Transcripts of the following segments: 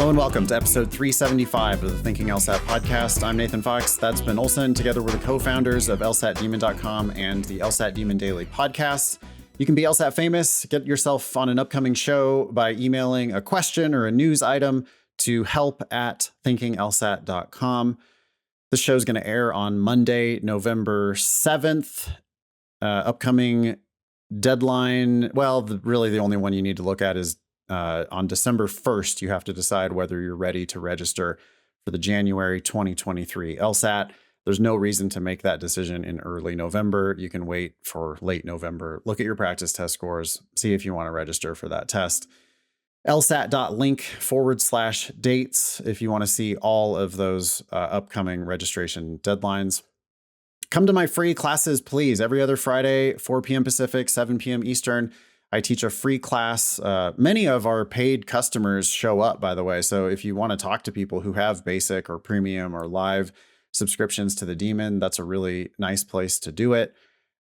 Hello and welcome to episode 375 of the Thinking LSAT podcast. I'm Nathan Fox. That's Ben Olson, together with the co-founders of LSATdemon.com and the LSAT Demon Daily podcast. You can be LSAT famous, get yourself on an upcoming show by emailing a question or a news item to help@thinkinglsat.com. The show is going to air on Monday, November 7th. Upcoming deadline, well, really the only one you need to look at is on December 1st, you have to decide whether you're ready to register for the January 2023 LSAT. There's no reason to make that decision in early November. You can wait for late November. Look at your practice test scores. See if you want to register for that test. LSAT.link/dates if you want to see all of those upcoming registration deadlines. Come to my free classes, please. Every other Friday, 4 p.m. Pacific, 7 p.m. Eastern. I teach a free class. Many of our paid customers show up, by the way. So if you want to talk to people who have basic or premium or live subscriptions to the Demon, that's a really nice place to do it.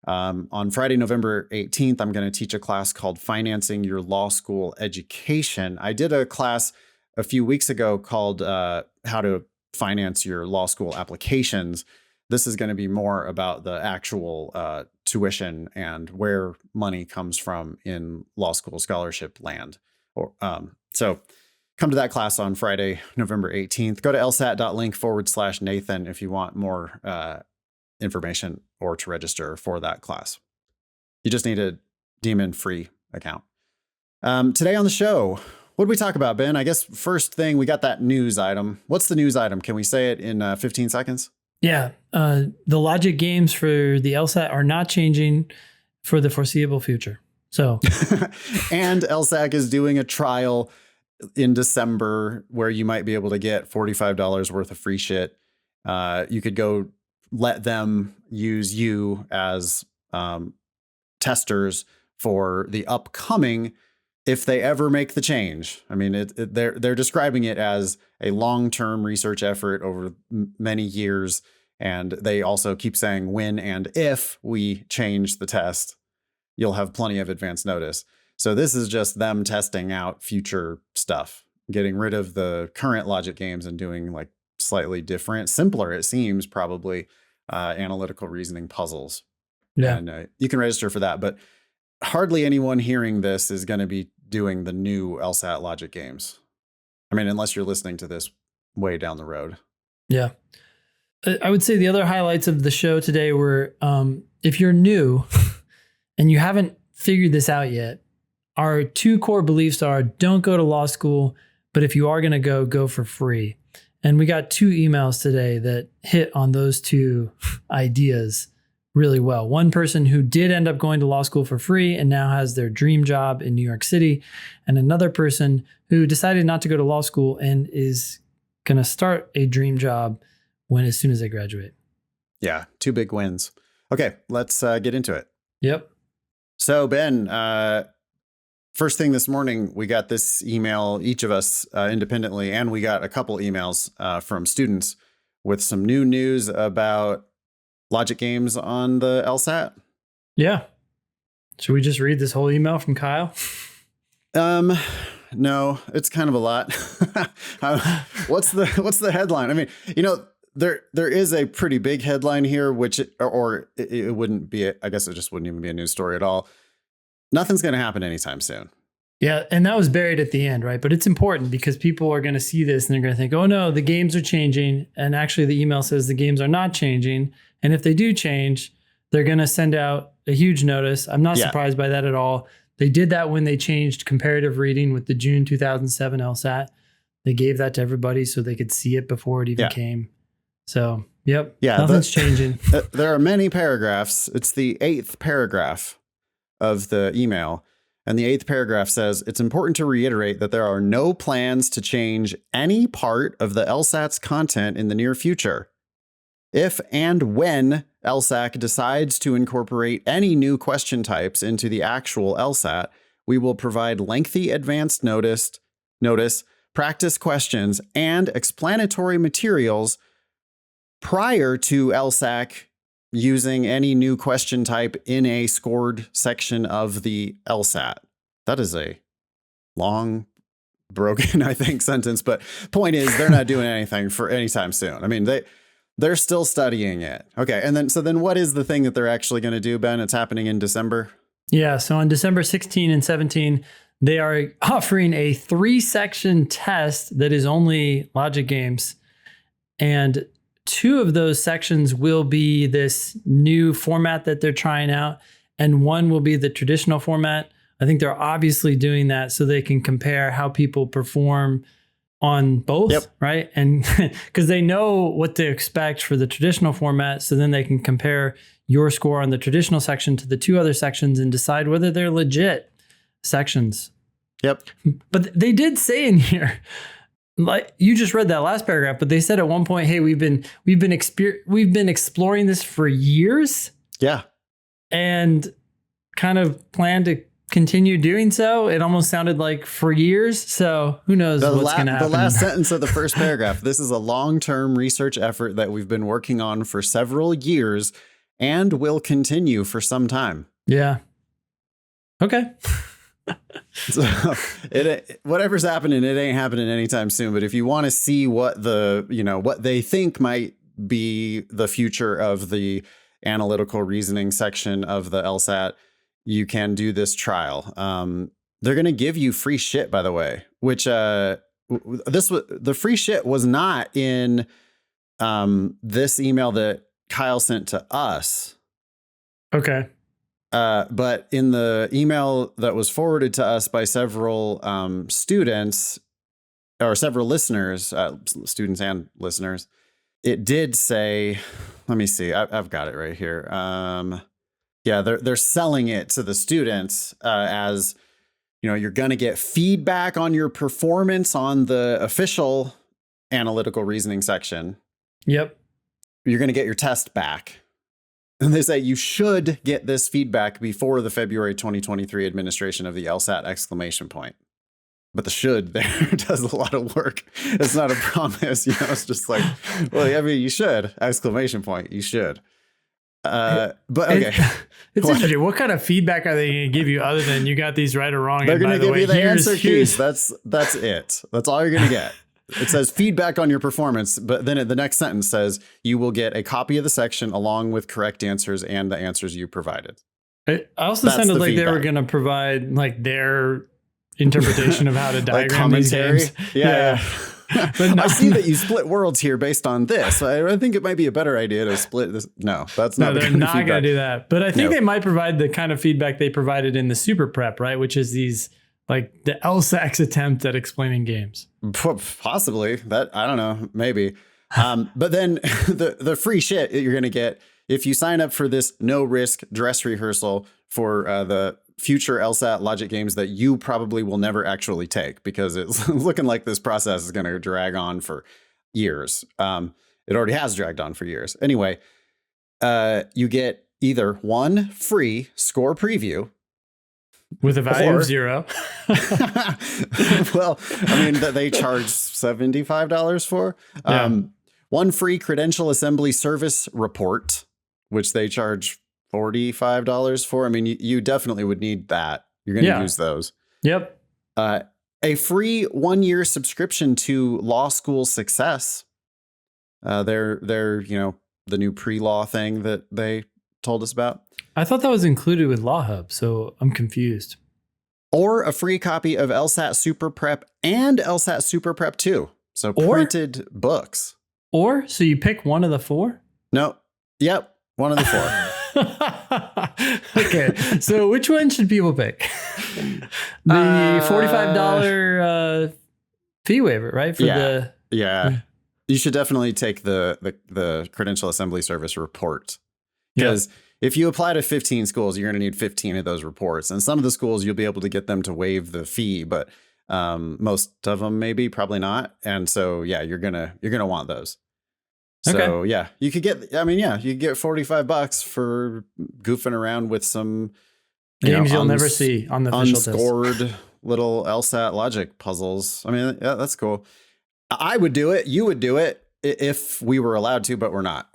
On Friday, November 18th, I'm going to teach a class called Financing Your Law School Education. I did a class a few weeks ago called How to Finance Your Law School Applications. This is going to be more about the actual tuition and where money comes from in law school scholarship land. So come to that class on Friday, November 18th. Go to lsat.link/Nathan if you want more information or to register for that class. You just need a Demon free account. Today on the show, what did we talk about, Ben? I guess first thing, we got that news item. What's the news item? Can we say it in 15 seconds? Yeah, the logic games for the LSAT are not changing for the foreseeable future. So, and LSAC is doing a trial in December where you might be able to get $45 worth of free shit. You could go let them use you as testers for the upcoming, if they ever make the change. I mean, they're describing it as a long-term research effort over many years. And they also keep saying when and if we change the test, you'll have plenty of advance notice. So this is just them testing out future stuff, getting rid of the current logic games and doing like slightly different, simpler, it seems, probably analytical reasoning puzzles. Yeah. And you can register for that. But hardly anyone hearing this is going to be doing the new LSAT logic games. I mean, unless you're listening to this way down the road. Yeah. I would say the other highlights of the show today were, if you're new and you haven't figured this out yet, our two core beliefs are don't go to law school, but if you are going to go for free. And we got 2 emails today that hit on those 2 ideas really well. One person who did end up going to law school for free and now has their dream job in New York City, and another person who decided not to go to law school and is going to start a dream job as soon as they graduate. Yeah, 2 big wins. Okay, let's get into it. Yep. So Ben, first thing this morning, we got this email, each of us independently, and we got a couple emails from students with some new news about logic games on the LSAT. Yeah. Should we just read this whole email from Kyle? No, it's kind of a lot. What's the headline? I mean, there is a pretty big headline here, which it wouldn't be. I guess it just wouldn't even be a news story at all. Nothing's going to happen anytime soon. Yeah, and that was buried at the end, right? But it's important because people are going to see this and they're going to think, oh no, the games are changing. And actually the email says the games are not changing. And if they do change, they're going to send out a huge notice. I'm not surprised by that at all. They did that when they changed comparative reading with the June 2007 LSAT. They gave that to everybody so they could see it before it even came. So, yep, nothing's changing. There are many paragraphs. It's the 8th paragraph of the email. And the 8th paragraph says, it's important to reiterate that there are no plans to change any part of the LSAT's content in the near future. If and when LSAC decides to incorporate any new question types into the actual LSAT, we will provide lengthy advanced notice, practice questions, and explanatory materials prior to LSAC using any new question type in a scored section of the LSAT. That is a long broken, I think, sentence. But point is, they're not doing anything for anytime soon. I mean, they're still studying it. Okay. And then what is the thing that they're actually going to do, Ben? It's happening in December. Yeah. So on December 16 and 17, they are offering a 3-section test that is only logic games. And 2 of those sections will be this new format that they're trying out, and 1 will be the traditional format. I think they're obviously doing that so they can compare how people perform on both, Yep. right? And because they know what to expect for the traditional format, so then they can compare your score on the traditional section to the 2 other sections and decide whether they're legit sections. Yep. But they did say in here, like you just read that last paragraph, but they said at one point, "Hey, we've been exploring this for years." Yeah. And kind of plan to continue doing so. It almost sounded like for years. So who knows what's going to happen. The last sentence of the first paragraph. This is a long-term research effort that we've been working on for several years and will continue for some time. Yeah. Okay. So whatever's happening, it ain't happening anytime soon. But if you want to see what what they think might be the future of the analytical reasoning section of the LSAT, you can do this trial. They're going to give you free shit, by the way, which the free shit was not in this email that Kyle sent to us. Okay. But in the email that was forwarded to us by several students or several listeners, students and listeners, it did say, let me see, I've got it right here. Yeah, they're selling it to the students as, you're going to get feedback on your performance on the official analytical reasoning section. Yep. You're going to get your test back. And they say you should get this feedback before the February 2023 administration of the LSAT ! But the should there does a lot of work. It's not a promise, it's just like, well, I mean, you should, ! You should. But okay. It's interesting. What kind of feedback are they going to give you other than you got these right or wrong? They're going to give you the answer keys. Here's... That's it. That's all you're going to get. It says feedback on your performance, but then the next sentence says you will get a copy of the section along with correct answers and the answers you provided. It also sounded like they were going to provide like their interpretation of how to diagram these games. Yeah. But I see that you split worlds here based on this. I think it might be a better idea to split this. No, that's not. No, they're not going to do that. But I think they might provide the kind of feedback they provided in the Super Prep, right? Which is these like the LSAC's attempt at explaining games. Possibly that. I don't know. Maybe. But then the free shit you're going to get if you sign up for this no risk dress rehearsal for the future LSAT logic games that you probably will never actually take, because it's looking like this process is going to drag on for years. It already has dragged on for years. Anyway, you get either 1 free score preview with a value of 0. Well, I mean, that they charge $75 for. 1 free credential assembly service report, which they charge $45 for. I mean, you definitely would need that. You're going to use those. Yep. A free 1-year subscription to Law School Success. They're the new pre-law thing that they told us about. I thought that was included with Law Hub, so I'm confused. Or a free copy of LSAT Super Prep and LSAT Super Prep 2. So printed books. Or, so you pick one of the 4? No. Yep. One of the 4. Okay. So which one should people pick? The $45 fee waiver, right? Yeah. You should definitely take the credential assembly service report. Because if you apply to 15 schools, you're going to need 15 of those reports. And some of the schools, you'll be able to get them to waive the fee, but most of them maybe, probably not. And so, you're gonna want those. So you could get, you could get $45 for goofing around with some games you'll never see on the official unscored test. Little LSAT logic puzzles. I mean, that's cool. I would do it. You would do it if we were allowed to, but we're not.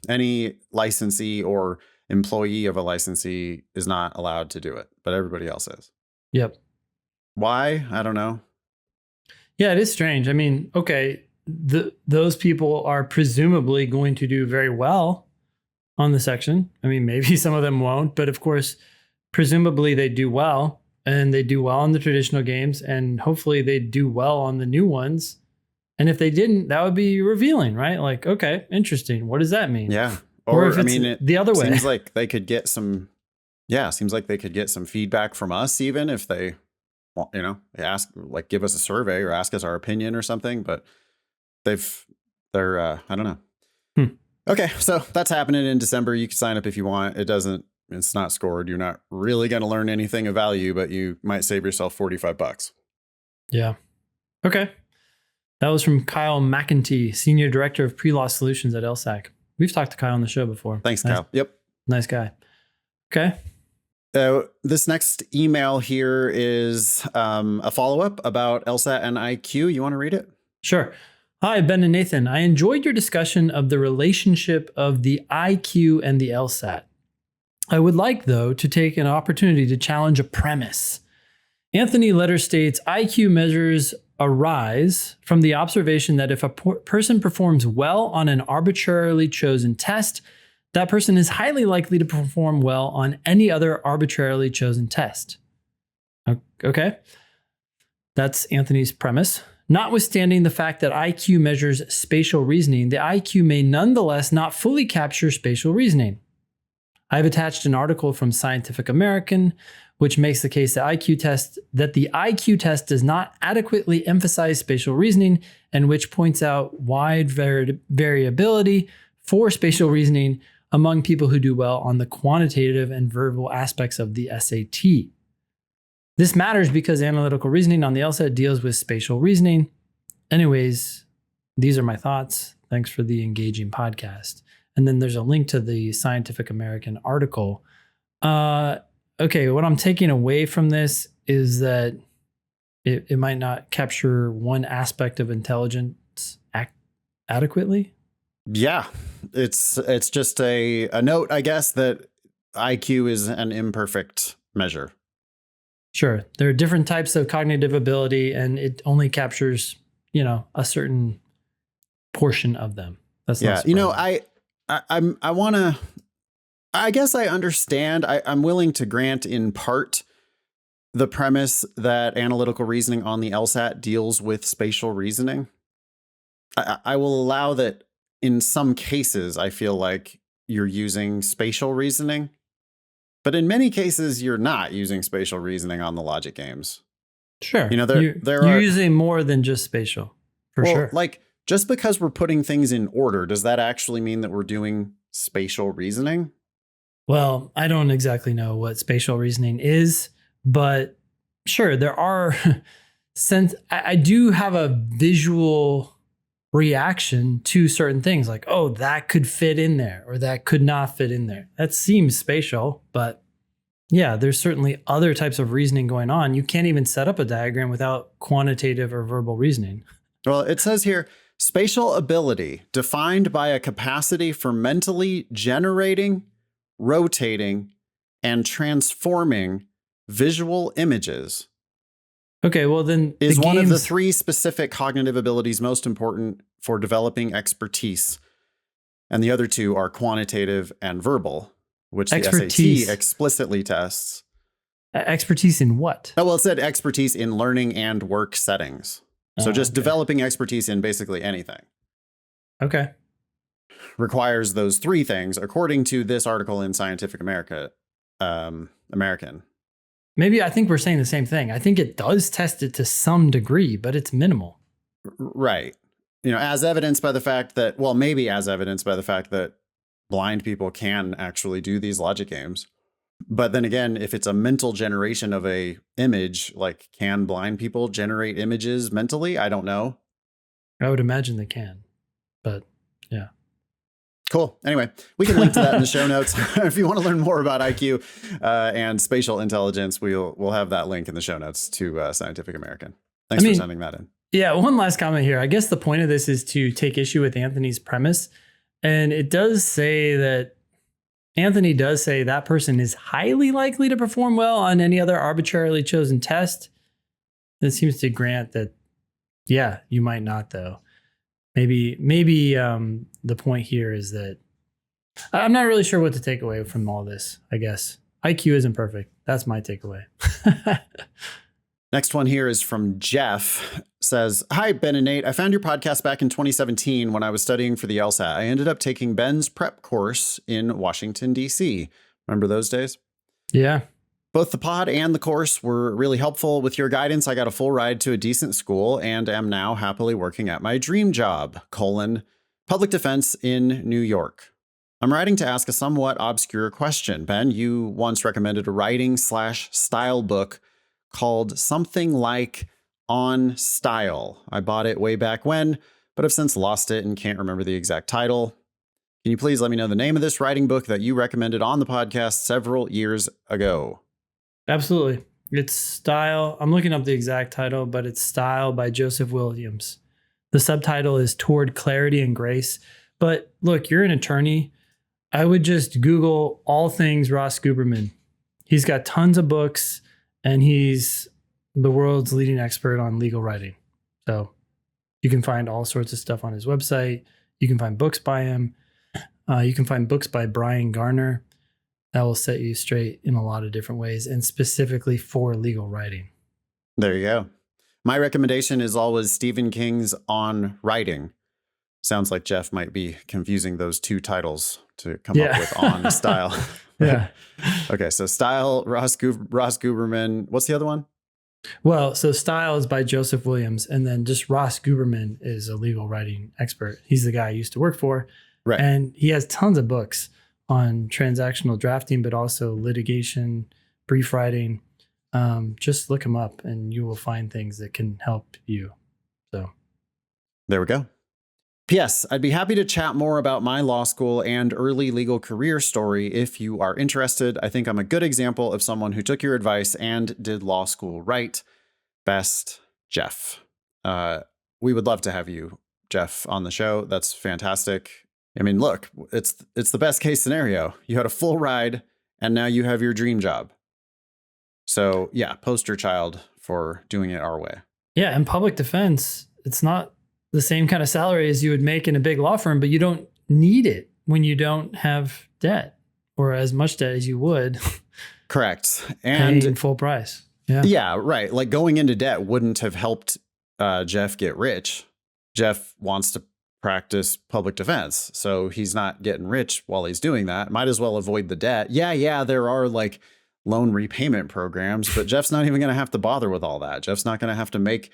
Any licensee or employee of a licensee is not allowed to do it, but everybody else is. Yep. Why? I don't know. Yeah, it is strange. I mean, okay, those people are presumably going to do very well on the section. I mean, maybe some of them won't, but of course, presumably they do well, and they do well on the traditional games, and hopefully they do well on the new ones. And if they didn't, that would be revealing, right? Like, okay, interesting. What does that mean? Yeah. Or if it's the other way. Seems like they could get some, seems like they could get some feedback from us, even if they, ask, like, give us a survey or ask us our opinion or something, but they're I don't know. Okay. So that's happening in December. You can sign up if you want. It's not scored. You're not really going to learn anything of value, but you might save yourself $45. Yeah. Okay. That was from Kyle McEntee, Senior Director of Pre-Law Solutions at LSAC. We've talked to Kyle on the show before. Thanks, Kyle. Yep. Nice guy. Okay. This next email here is a follow-up about LSAT and IQ. You want to read it? Sure. Hi, Ben and Nathan. I enjoyed your discussion of the relationship of the IQ and the LSAT. I would like, though, to take an opportunity to challenge a premise. Anthony Letter states IQ measures arise from the observation that if a person performs well on an arbitrarily chosen test, that person is highly likely to perform well on any other arbitrarily chosen test. Okay. That's Anthony's premise. Notwithstanding the fact that IQ measures spatial reasoning, the IQ may nonetheless not fully capture spatial reasoning. I've attached an article from Scientific American, which makes the case that the IQ test does not adequately emphasize spatial reasoning, and which points out wide variability for spatial reasoning among people who do well on the quantitative and verbal aspects of the SAT. This matters because analytical reasoning on the LSAT deals with spatial reasoning. Anyways, these are my thoughts. Thanks for the engaging podcast. And then there's a link to the Scientific American article. Okay, what I'm taking away from this is that it might not capture one aspect of intelligence adequately. Yeah, it's just a note, I guess, that IQ is an imperfect measure. Sure. There are different types of cognitive ability, and it only captures, a certain portion of them. That's not surprising. I guess I understand. I'm willing to grant in part the premise that analytical reasoning on the LSAT deals with spatial reasoning. I will allow that in some cases, I feel like you're using spatial reasoning, but in many cases, you're not using spatial reasoning on the logic games. Sure. You're using more than just spatial, for sure. Like, just because we're putting things in order, does that actually mean that we're doing spatial reasoning? Well, I don't exactly know what spatial reasoning is, but sure, there are I do have a visual reaction to certain things, like, oh, that could fit in there or that could not fit in there. That seems spatial, but yeah, there's certainly other types of reasoning going on. You can't even set up a diagram without quantitative or verbal reasoning. Well, it says here, spatial ability defined by a capacity for mentally generating, rotating, and transforming visual images. Okay, well then is one of the three specific cognitive abilities most important for developing expertise. And the other two are quantitative and verbal, which the SAT explicitly tests. Expertise in what? Oh, well, it said expertise in learning and work settings. So just developing expertise in basically anything. Okay. Requires those three things, according to this article in Scientific American. Maybe I think we're saying the same thing. I think it does test it to some degree, but it's minimal. Right. As evidenced by the fact that, blind people can actually do these logic games. But then again, if it's a mental generation of a image, like, can blind people generate images mentally? I don't know. I would imagine they can, but yeah. Cool. Anyway, we can link to that in the show notes. If you want to learn more about IQ and spatial intelligence, we'll have that link in the show notes to Scientific American. Thanks for sending that in. Yeah. One last comment here. I guess the point of this is to take issue with Anthony's premise. And it does say that Anthony does say that person is highly likely to perform well on any other arbitrarily chosen test. That seems to grant that Yeah, you might not though. Maybe the point here is that I'm not really sure what to take away from all this, I guess. IQ isn't perfect. That's my takeaway. Next one here is from Jeff. Says, "Hi, Ben and Nate. I found your podcast back in 2017 when I was studying for the LSAT. I ended up taking Ben's prep course in Washington, D.C. Remember those days? Yeah. Both the pod and the course were really helpful. With your guidance, I got a full ride to a decent school and am now happily working at my dream job, public defense in New York. I'm writing to ask a somewhat obscure question. Ben, you once recommended a writing/style book called something like On Style. I bought it way back when, but have since lost it and can't remember the exact title. Can you please let me know the name of this writing book that you recommended on the podcast several years ago?" Absolutely. It's Style. I'm looking up the exact title, but it's Style by Joseph Williams. The subtitle is Toward Clarity and Grace. But look, you're an attorney. I would just Google all things Ross Guberman. He's got tons of books and he's the world's leading expert on legal writing. So you can find all sorts of stuff on his website. You can find books by him. You can find books by Brian Garner. That will set you straight in a lot of different ways and specifically for legal writing. There you go. My recommendation is always Stephen King's On Writing. Sounds like Jeff might be confusing those two titles to come up with On Style. Yeah. Okay, so Style, Ross Guberman. What's the other one? Well, so Style is by Joseph Williams, and then just Ross Guberman is a legal writing expert. He's the guy I used to work for. Right. And he has tons of books on transactional drafting, but also litigation, brief writing. Just look him up and you will find things that can help you. So there we go. P.S. I'd be happy to chat more about my law school and early legal career story if you are interested. I think I'm a good example of someone who took your advice and did law school right. Best, Jeff. We would love to have you, Jeff, on the show. That's fantastic. I mean, look, it's the best case scenario. You had a full ride and now you have your dream job. So yeah, poster child for doing it our way. Yeah. And public defense, it's not the same kind of salary as you would make in a big law firm, but you don't need it when you don't have debt or as much debt as you would. Correct. And paying full price. Yeah. Yeah, right. Like going into debt wouldn't have helped Jeff get rich. Jeff wants to practice public defense, so he's not getting rich while he's doing that. Might as well avoid the debt. Yeah, there are like loan repayment programs, but Jeff's not even going to have to bother with all that. Jeff's not going to have to make,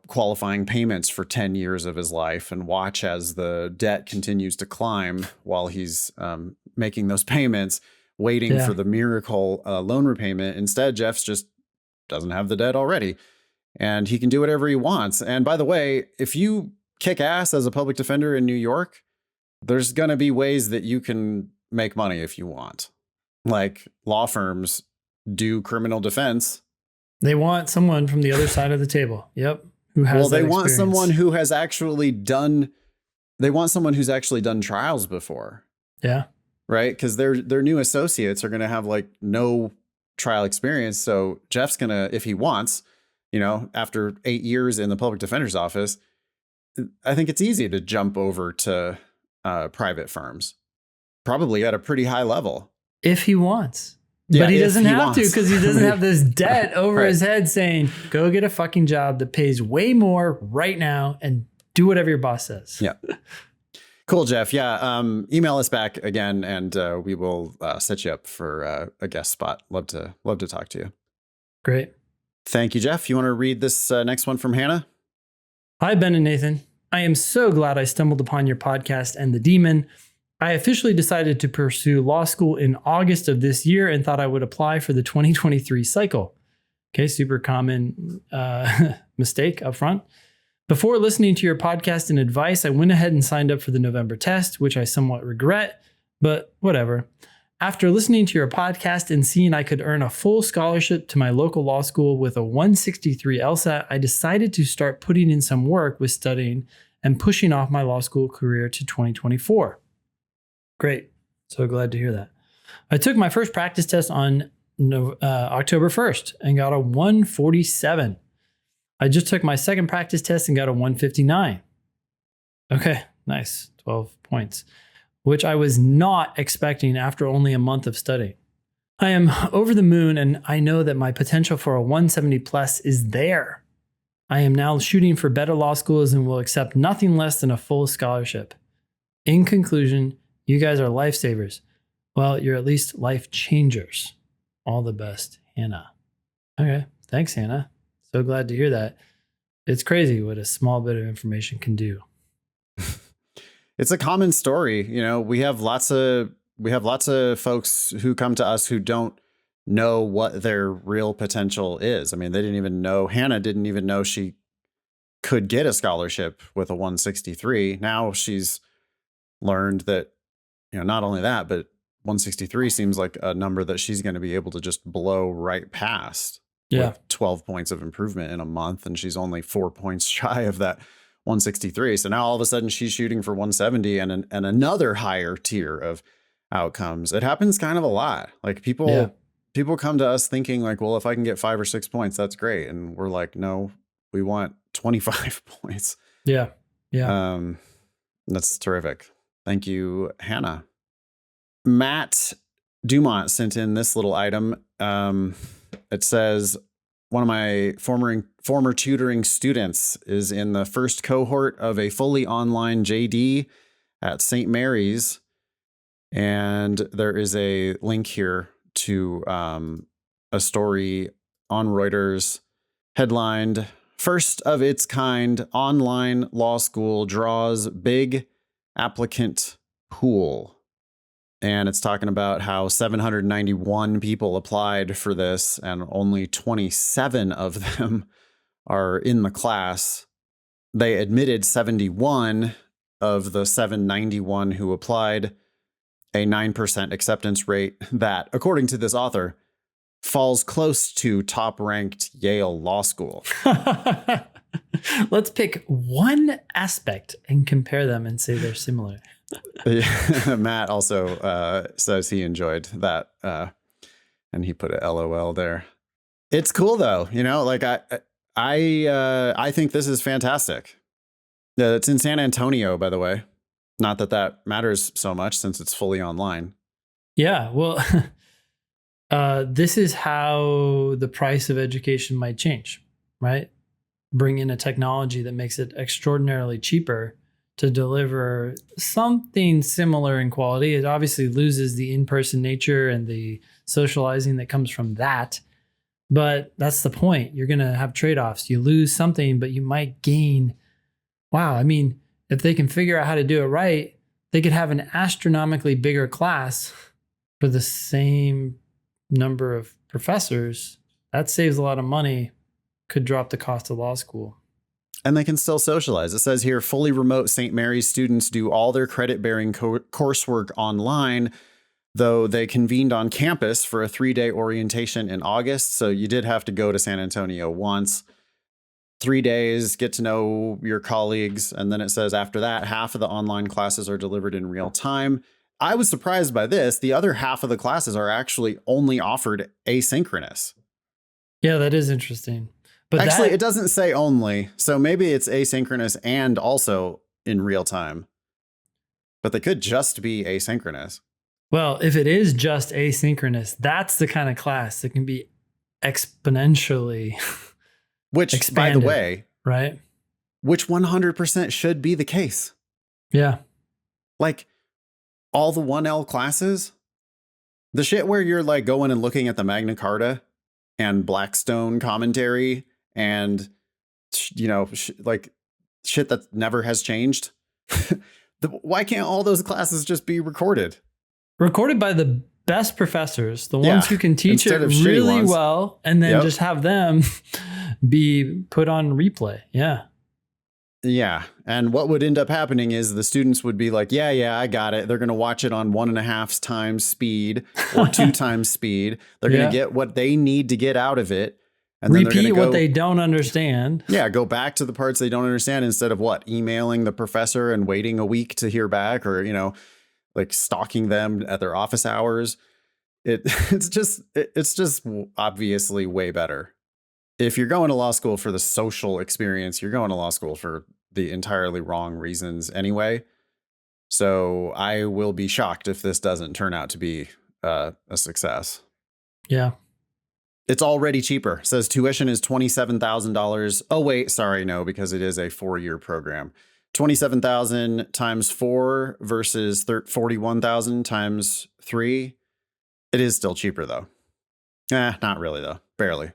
qualifying payments for 10 years of his life and watch as the debt continues to climb while he's making those payments, waiting for the miracle loan repayment. Instead, Jeff's just doesn't have the debt already and he can do whatever he wants. And by the way, if you kick ass as a public defender in New York, there's going to be ways that you can make money if you want. Like law firms do criminal defense. They want someone from the other side of the table. Yep. Who has they want someone who has actually done, they want someone who's actually done trials before. Yeah. Right. Because their new associates are going to have like no trial experience. So Jeff's going to, if he wants, after 8 years in the public defender's office, I think it's easy to jump over to private firms, probably at a pretty high level. If he wants. Yeah, but he doesn't have to because he doesn't have this debt over his head saying, go get a fucking job that pays way more right now and do whatever your boss says. Yeah. Cool, Jeff. Yeah. Email us back again and we will set you up for a guest spot. Love to talk to you. Great. Thank you, Jeff. You want to read this next one from Hannah? Hi, Ben and Nathan. I am so glad I stumbled upon your podcast and the demon. I officially decided to pursue law school in August of this year and thought I would apply for the 2023 cycle. Okay, super common mistake up front. Before listening to your podcast and advice, I went ahead and signed up for the November test, which I somewhat regret, but whatever. After listening to your podcast and seeing I could earn a full scholarship to my local law school with a 163 LSAT, I decided to start putting in some work with studying and pushing off my law school career to 2024. Great. So glad to hear that. I took my first practice test on October 1st and got a 147. I just took my second practice test and got a 159. Okay, nice. 12 points, which I was not expecting after only a month of study. I am over the moon, and I know that my potential for a 170 plus is there. I am now shooting for better law schools and will accept nothing less than a full scholarship. In conclusion, you guys are lifesavers. Well, you're at least life changers. All the best, Hannah. Okay, thanks, Hannah. So glad to hear that. It's crazy what a small bit of information can do. It's a common story. You know, we have lots of folks who come to us who don't know what their real potential is. I mean, Hannah didn't even know she could get a scholarship with a 163. Now she's learned that, you know, not only that, but 163 seems like a number that she's going to be able to just blow right past. Yeah. With 12 points of improvement in a month, and she's only 4 points shy of that 163. So now all of a sudden she's shooting for 170 and another higher tier of outcomes. It happens kind of a lot. Like people come to us thinking like, well, if I can get 5 or 6 points, that's great. And we're like, no, we want 25 points. Yeah. Yeah. That's terrific. Thank you, Hannah. Matt Dumont sent in this little item. It says, one of my former tutoring students is in the first cohort of a fully online JD at St. Mary's. And there is a link here to a story on Reuters headlined, "First of its kind online law school draws big applicant pool." And it's talking about how 791 people applied for this and only 27 of them are in the class. They admitted 71 of the 791 who applied, a 9% acceptance rate that, according to this author, falls close to top-ranked Yale Law School. Let's pick one aspect and compare them and say they're similar. Matt also says he enjoyed that, and he put a LOL there. It's cool though, you know. Like I think this is fantastic. It's in San Antonio, by the way. Not that that matters so much since it's fully online. Yeah, well, this is how the price of education might change, right? Bring in a technology that makes it extraordinarily cheaper to deliver something similar in quality. It obviously loses the in-person nature and the socializing that comes from that. But that's the point. You're going to have trade-offs. You lose something, but you might gain. Wow. I mean, if they can figure out how to do it right, they could have an astronomically bigger class for the same number of professors. That saves a lot of money, could drop the cost of law school. And they can still socialize. It says here, fully remote St. Mary's students do all their credit-bearing coursework online, though they convened on campus for a 3-day orientation in August. So you did have to go to San Antonio once. 3 days, get to know your colleagues. And then it says after that, half of the online classes are delivered in real time. I was surprised by this. The other half of the classes are actually only offered asynchronous. Yeah, that is interesting. But actually, it doesn't say only. So maybe it's asynchronous and also in real time. But they could just be asynchronous. Well, if it is just asynchronous, that's the kind of class that can be exponentially Which, expanded, by the way, right? Which 100% should be the case. Yeah. Like all the 1L classes, the shit where you're like going and looking at the Magna Carta and Blackstone commentary and, you know, like shit that never has changed. Why can't all those classes just be recorded? Recorded by the best professors, the ones who can teach it really well, and then just have them be put on replay. Yeah. Yeah. And what would end up happening is the students would be like, yeah, I got it. They're going to watch it on 1.5 times speed or 2 times speed. They're going to get what they need to get out of it. And repeat then they're what they don't understand. Yeah. Go back to the parts they don't understand instead of emailing the professor and waiting a week to hear back, or, you know, like stalking them at their office hours. It's just obviously way better. if you're going to law school for the social experience, you're going to law school for the entirely wrong reasons anyway. So I will be shocked if this doesn't turn out to be a success. Yeah. It's already cheaper. It says tuition is $27,000. Oh, wait, sorry, no, because it is a 4-year program. 27,000 times 4 versus 41,000 times 3. It is still cheaper though. Not really though. Barely.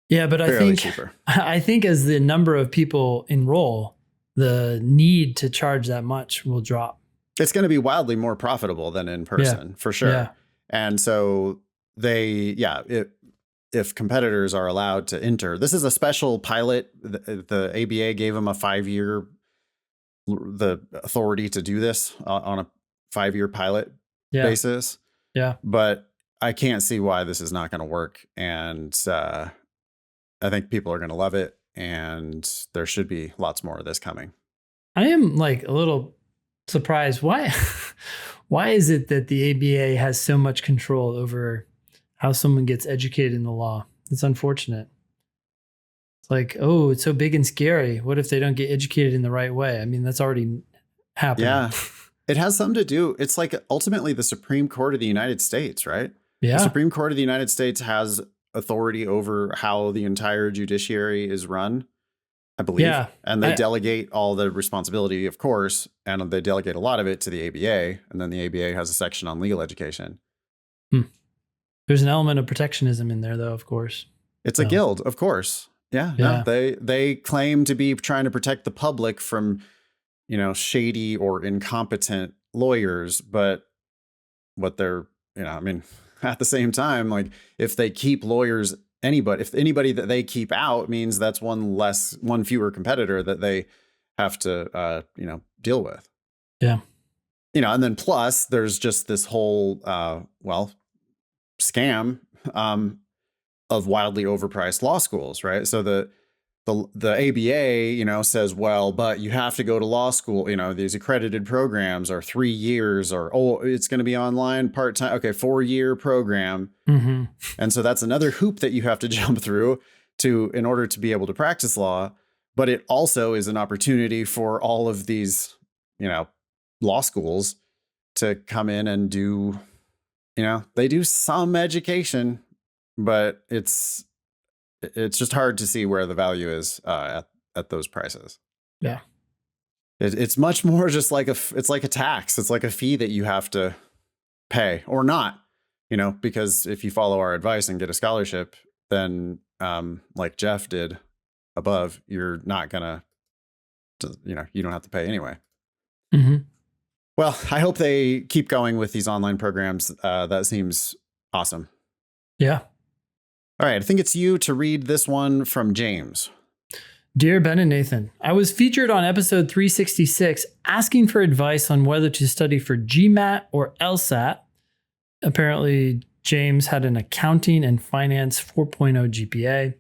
Yeah, but Cheaper. I think as the number of people enroll, the need to charge that much will drop. It's going to be wildly more profitable than in person, for sure. Yeah. And so if competitors are allowed to enter, this is a special pilot. The ABA gave them a 5-year, the authority to do this on a 5-year pilot basis. Yeah. But I can't see why this is not going to work. And I think people are going to love it. And there should be lots more of this coming. I am like a little surprised. Why is it that the ABA has so much control over how someone gets educated in the law? It's unfortunate. It's like, oh, it's so big and scary. What if they don't get educated in the right way? I mean, that's already happening. Yeah. It has something to do. It's like ultimately the Supreme Court of the United States, right? Yeah. The Supreme Court of the United States has authority over how the entire judiciary is run, I believe. Yeah. And they delegate all the responsibility, of course, and they delegate a lot of it to the ABA. And then the ABA has a section on legal education. There's an element of protectionism in there, though, of course. It's a guild, of course. Yeah. No, they claim to be trying to protect the public from, shady or incompetent lawyers. But what they're, at the same time, like if they keep lawyers, if anybody that they keep out means that's one fewer competitor that they have to, deal with. Yeah. And then plus there's just this whole, scam of wildly overpriced law schools, right? So the ABA, says, well, but you have to go to law school. These accredited programs are 3 years, or it's going to be online part-time. Okay, 4-year program. Mm-hmm. And so that's another hoop that you have to jump through in order to be able to practice law. But it also is an opportunity for all of these, law schools to come in and do, they do some education, but it's just hard to see where the value is at those prices. Yeah. It's much more just like it's like a tax. It's like a fee that you have to pay or not, because if you follow our advice and get a scholarship, then like Jeff did above, you're not gonna, you don't have to pay anyway. Mm-hmm. Well, I hope they keep going with these online programs. That seems awesome. Yeah. All right, I think it's you to read this one from James. Dear Ben and Nathan, I was featured on episode 366 asking for advice on whether to study for GMAT or LSAT. Apparently, James had an accounting and finance 4.0 GPA.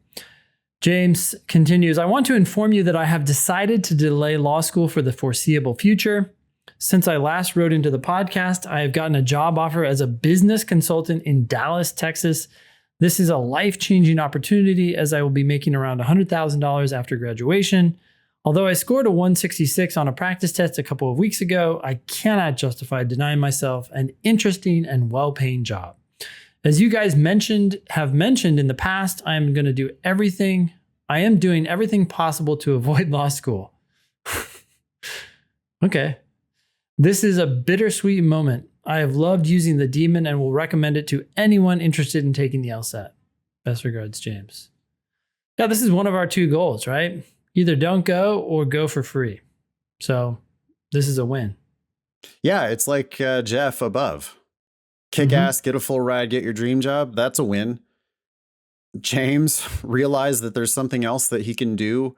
James continues, I want to inform you that I have decided to delay law school for the foreseeable future. Since I last wrote into the podcast, I have gotten a job offer as a business consultant in Dallas, Texas. This is a life-changing opportunity as I will be making around $100,000 after graduation. Although I scored a 166 on a practice test a couple of weeks ago, I cannot justify denying myself an interesting and well-paying job. As you guys have mentioned in the past, I am doing everything possible to avoid law school. Okay. This is a bittersweet moment. I have loved using the Demon and will recommend it to anyone interested in taking the LSAT. Best regards, James. Yeah, this is one of our 2 goals, right? Either don't go or go for free. So this is a win. Yeah, it's like Jeff above. Kick ass, get a full ride, get your dream job. That's a win. James realized that there's something else that he can do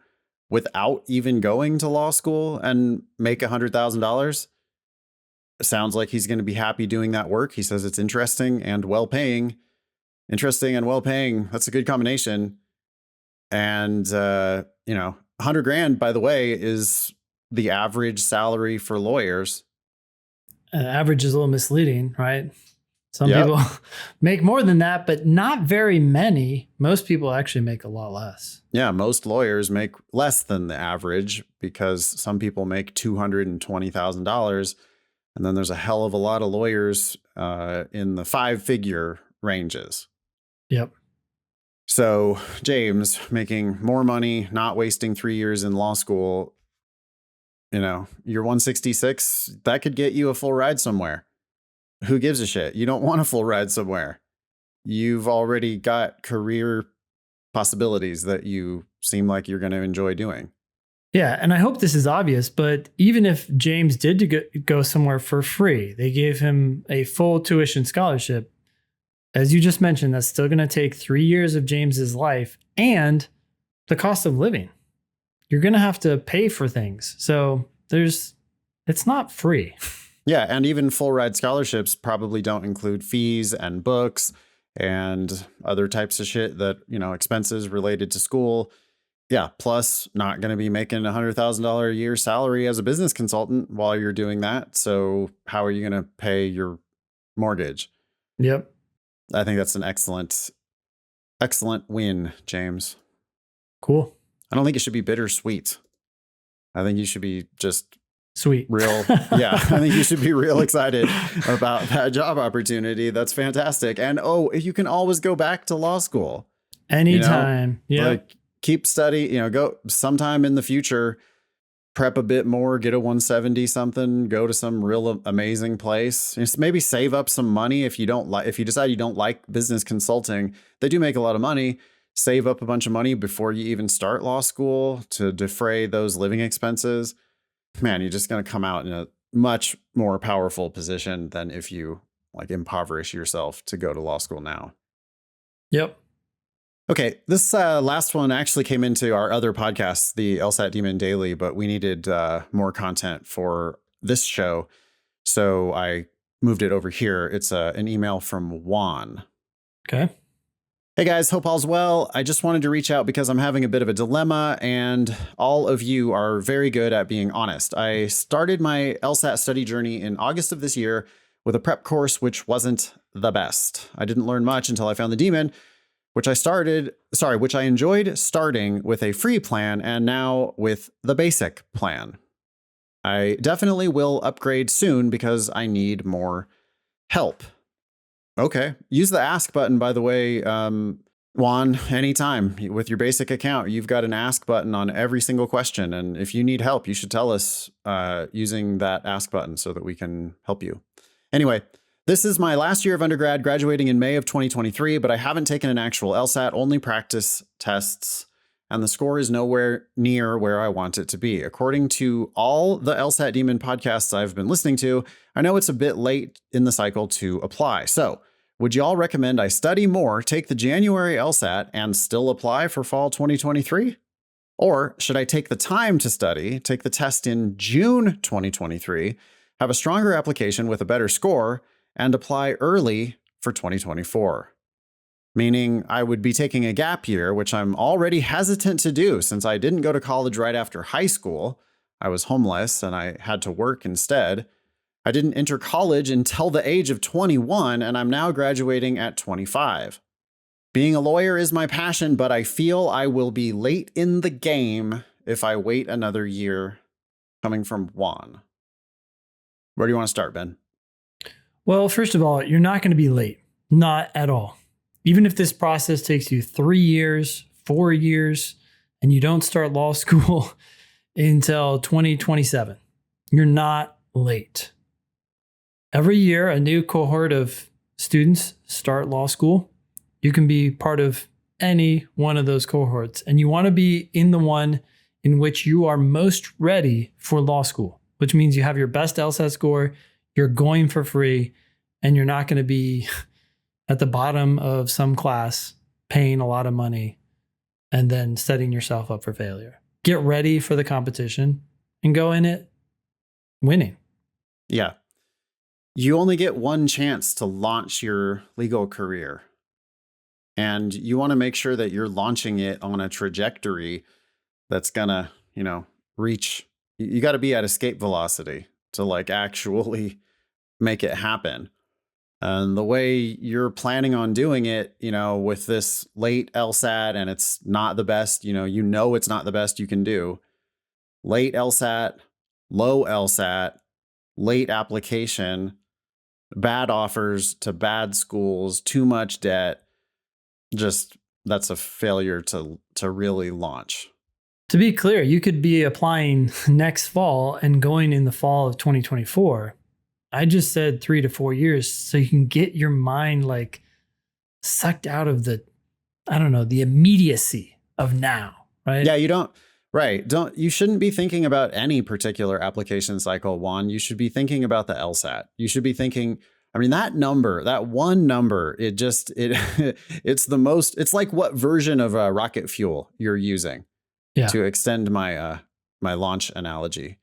without even going to law school and make $100,000. Sounds like he's going to be happy doing that work. He says it's interesting and well-paying. Interesting and well-paying. That's a good combination. And, $100,000, by the way, is the average salary for lawyers. Average is a little misleading, right? Some Yep. people make more than that, but not very many. Most people actually make a lot less. Yeah, most lawyers make less than the average because some people make $220,000. And then there's a hell of a lot of lawyers in the 5-figure ranges. Yep. So, James, making more money, not wasting 3 years in law school, you're 166, that could get you a full ride somewhere. Who gives a shit? You don't want a full ride somewhere. You've already got career possibilities that you seem like you're going to enjoy doing. Yeah, and I hope this is obvious, but even if James did go somewhere for free, they gave him a full tuition scholarship. As you just mentioned, that's still going to take 3 years of James's life and the cost of living. You're going to have to pay for things. So it's not free. Yeah, and even full ride scholarships probably don't include fees and books and other types of shit that, expenses related to school. Yeah, plus not going to be making $100,000 a year salary as a business consultant while you're doing that. So how are you going to pay your mortgage? Yep. I think that's an excellent win, James. Cool. I don't think it should be bittersweet. I think you should be just sweet. Real. Yeah. I think you should be real excited about that job opportunity. That's fantastic. And you can always go back to law school. Anytime. Yeah. Like keep study, go sometime in the future, prep a bit more, get a 170 something, go to some real amazing place. Just maybe save up some money if you decide you don't like business consulting. They do make a lot of money. Save up a bunch of money before you even start law school to defray those living expenses. Man, you're just going to come out in a much more powerful position than if you impoverish yourself to go to law school now. Yep. Okay, this last one actually came into our other podcast, the LSAT Demon Daily, but we needed more content for this show. So I moved it over here. It's an email from Juan. Okay. Hey guys, hope all's well. I just wanted to reach out because I'm having a bit of a dilemma and all of you are very good at being honest. I started my LSAT study journey in August of this year with a prep course, which wasn't the best. I didn't learn much until I found the Demon, which I enjoyed starting with a free plan and now with the basic plan. I definitely will upgrade soon because I need more help. Okay. Use the ask button, by the way, Juan, anytime with your basic account, you've got an ask button on every single question. And if you need help, you should tell us using that ask button so that we can help you. Anyway, this is my last year of undergrad, graduating in May of 2023, but I haven't taken an actual LSAT, only practice tests, and the score is nowhere near where I want it to be. According to all the LSAT Demon podcasts I've been listening to, I know it's a bit late in the cycle to apply. So would y'all recommend I study more, take the January LSAT, and still apply for fall 2023? Or should I take the time to study, take the test in June 2023, have a stronger application with a better score, and apply early for 2024? Meaning I would be taking a gap year, which I'm already hesitant to do since I didn't go to college right after high school. I was homeless and I had to work instead. I didn't enter college until the age of 21, and I'm now graduating at 25. Being a lawyer is my passion, but I feel I will be late in the game if I wait another year. Coming from Juan. Where do you want to start, Ben? Well, first of all, you're not going to be late. Not at all. Even if this process takes you 3 years, 4 years, and you don't start law school until 2027, you're not late. Every year, a new cohort of students start law school. You can be part of any one of those cohorts, and you want to be in the one in which you are most ready for law school, which means you have your best LSAT score, you're going for free, and you're not going to be at the bottom of some class paying a lot of money and then setting yourself up for failure. Get ready for the competition and go in it winning. Yeah. You only get one chance to launch your legal career. And you want to make sure that you're launching it on a trajectory that's going to, reach. You got to be at escape velocity to actually make it happen. And the way you're planning on doing it, with this late LSAT, and it's not the best, it's not the best you can do. Late LSAT, low LSAT, late application, bad offers to bad schools, too much debt. Just that's a failure to really launch. To be clear, you could be applying next fall and going in the fall of 2024. I just said 3 to 4 years so you can get your mind like sucked out of the immediacy of now, right? Yeah, you shouldn't be thinking about any particular application cycle, Juan. You should be thinking about the LSAT. You should be thinking, that one number, it's like what version of rocket fuel you're using to extend my launch analogy.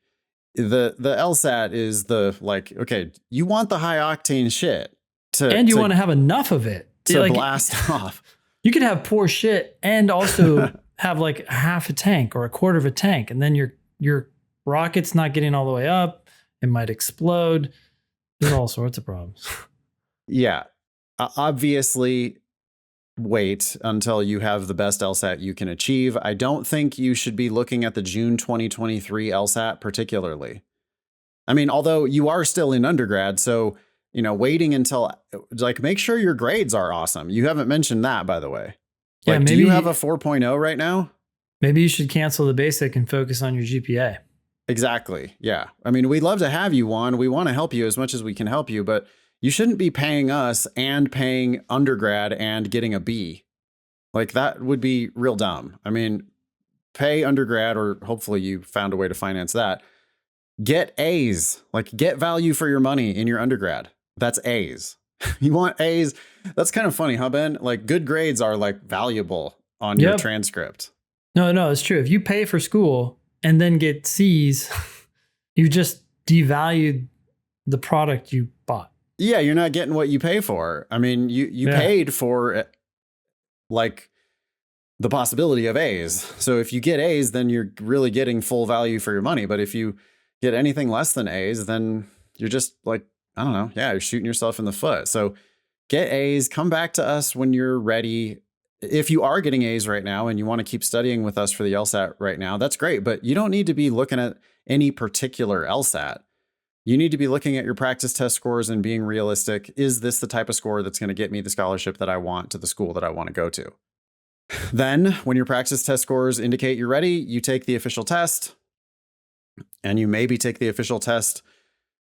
The LSAT is okay, you want the high octane shit and you want to have enough of it to blast off. You could have poor shit and also have like half a tank or a quarter of a tank, and then your rocket's not getting all the way up. It might explode. There's all sorts of problems. Yeah. Obviously, wait until you have the best LSAT you can achieve. I don't think you should be looking at the June 2023 LSAT particularly. Although you are still in undergrad, so, waiting until make sure your grades are awesome. You haven't mentioned that, by the way. Yeah, do you have a 4.0 right now? Maybe you should cancel the basic and focus on your GPA. Exactly. Yeah. We'd love to have you, Juan. We want to help you as much as we can help you, but you shouldn't be paying us and paying undergrad and getting a B. That would be real dumb. Pay undergrad, or hopefully you found a way to finance that. Get A's, get value for your money in your undergrad. That's A's. You want A's. That's kind of funny, huh, Ben? Good grades are valuable on your transcript. No, it's true. If you pay for school and then get C's, you just devalued the product you bought. Yeah, you're not getting what you pay for. You paid for the possibility of A's. So if you get A's, then you're really getting full value for your money. But if you get anything less than A's, then you're just you're shooting yourself in the foot. So get A's, come back to us when you're ready. If you are getting A's right now and you want to keep studying with us for the LSAT right now, that's great. But you don't need to be looking at any particular LSAT. You need to be looking at your practice test scores and being realistic. Is this the type of score that's going to get me the scholarship that I want to the school that I want to go to? Then when your practice test scores indicate you're ready, you take the official test, and you maybe take the official test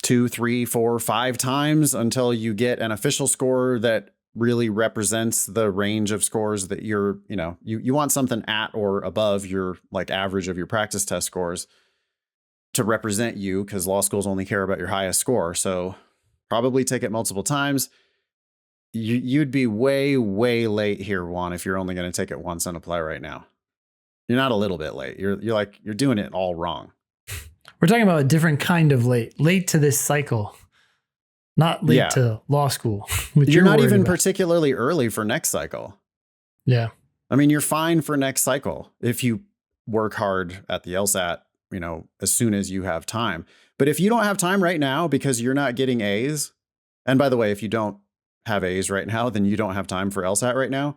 2, 3, 4, 5 times until you get an official score that really represents the range of scores that you want something at or above your average of your practice test scores to represent you, because law schools only care about your highest score. So probably take it multiple times. You'd be way, way late here, Juan, if you're only going to take it once and apply right now. You're not a little bit late. You're doing it all wrong. We're talking about a different kind of late to this cycle, not late to law school. You're not even particularly early for next cycle. Yeah. You're fine for next cycle if you work hard at the LSAT, as soon as you have time. But if you don't have time right now because you're not getting A's, and by the way, if you don't have A's right now, then you don't have time for LSAT right now.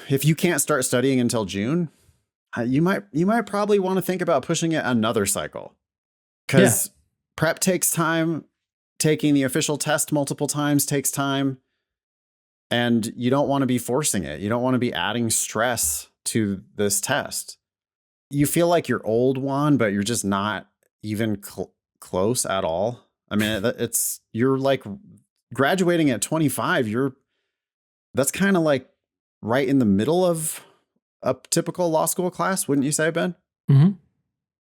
If you can't start studying until June, you might probably want to think about pushing it another cycle, because prep takes time. Taking the official test multiple times takes time, and you don't want to be forcing it. You don't want to be adding stress to this test. You feel like you're old, Juan, but you're just not even close at all. You're graduating at 25. That's kind of right in the middle of a typical law school class, wouldn't you say, Ben? Mm-hmm.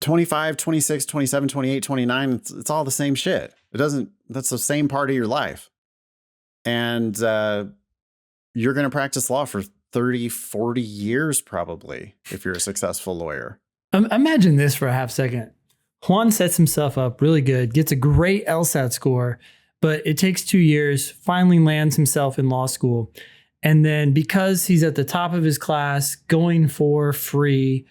25, 26, 27, 28, 29, it's all the same shit. That's the same part of your life. And you're going to practice law for 30, 40 years, probably, if you're a successful lawyer. Imagine this for a half second. Juan sets himself up really good, gets a great LSAT score, but it takes 2 years, finally lands himself in law school. And then because he's at the top of his class, going for free,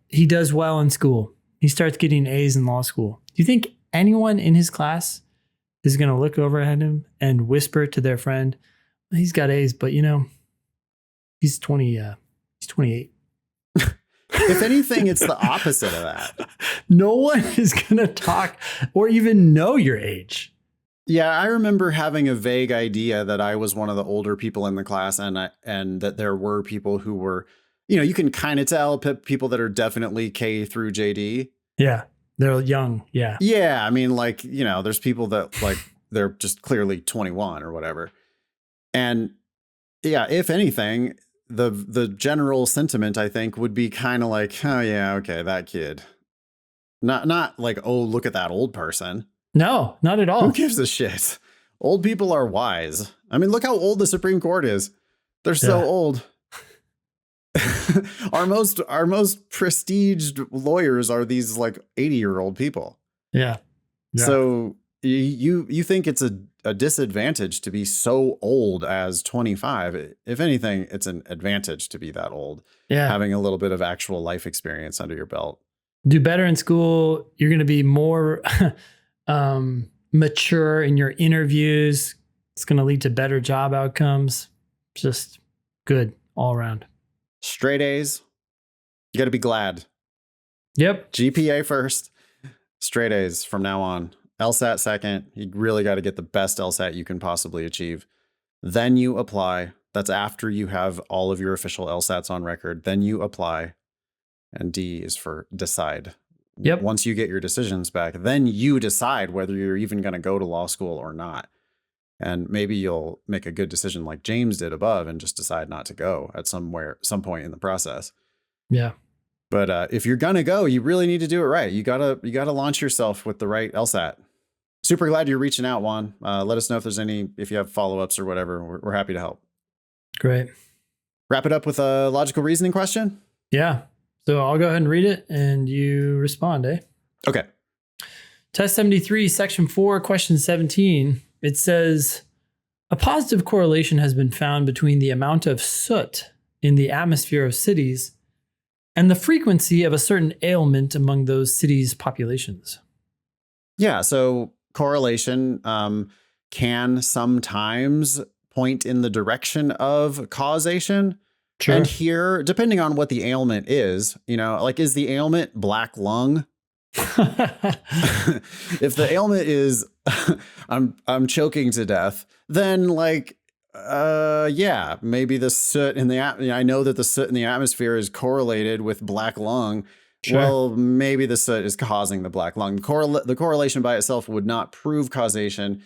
he does well in school. He starts getting A's in law school. Do you think anyone in his class is going to look over at him and whisper to their friend, he's got A's, but he's 20, he's 28. If anything, it's the opposite of that. No one is going to talk or even know your age. Yeah, I remember having a vague idea that I was one of the older people in the class, and that there were people who were, you can kind of tell people that are definitely K through JD. Yeah, they're young. Yeah. Yeah, I mean, like, there's people that like they're just clearly 21 or whatever. And yeah, if anything, the general sentiment, I think, would be kind of like, oh yeah, okay, that kid. Not like, oh, look at that old person. No, not at all. Who gives a shit? Old people are wise. I mean, look how old the Supreme Court is. They're so old. Our most prestiged lawyers are these like 80-year-old people. Yeah. So you think it's a disadvantage to be so old as 25. If anything, it's an advantage to be that old. Yeah. Having a little bit of actual life experience under your belt. Do better in school. You're going to be more mature in your interviews. It's going to lead to better job outcomes. Just good all around. Straight A's. You got to be glad. Yep. GPA first. Straight A's from now on. LSAT second. You really got to get the best LSAT you can possibly achieve. Then you apply. That's after you have all of your official LSATs on record. Then you apply. And D is for decide. Yep. Once you get your decisions back, then you decide whether you're even going to go to law school or not. And maybe you'll make a good decision like James did above and just decide not to go at some point in the process. Yeah. But if you're going to go, you really need to do it right. You gotta launch yourself with the right LSAT. Super glad you're reaching out, Juan. Let us know if you have follow-ups or whatever. We're happy to help. Great. Wrap it up with a logical reasoning question. Yeah. So I'll go ahead and read it and you respond, eh? Okay. Test 73, section 4, question 17. It says, a positive correlation has been found between the amount of soot in the atmosphere of cities and the frequency of a certain ailment among those cities' populations. Yeah, so correlation can sometimes point in the direction of causation. Sure. And here, depending on what the ailment is, like, is the ailment black lung? If the ailment is I'm choking to death, then like maybe the soot in the I know that the soot in the atmosphere is correlated with black lung. Sure. Well, maybe the soot is causing the black lung. The correlation by itself would not prove causation.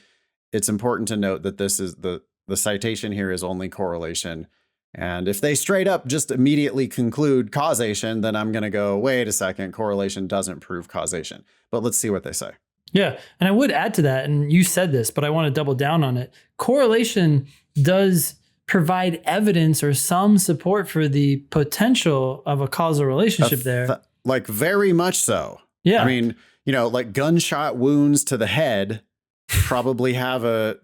It's important to note that this is the citation here is only correlation. And if they straight up just immediately conclude causation, then I'm going to go, wait a second, correlation doesn't prove causation. But let's see what they say. Yeah. And I would add to that, and you said this, but I want to double down on it. Correlation does provide evidence or some support for the potential of a causal relationship there. Like very much so. Yeah. I mean, like gunshot wounds to the head probably have a,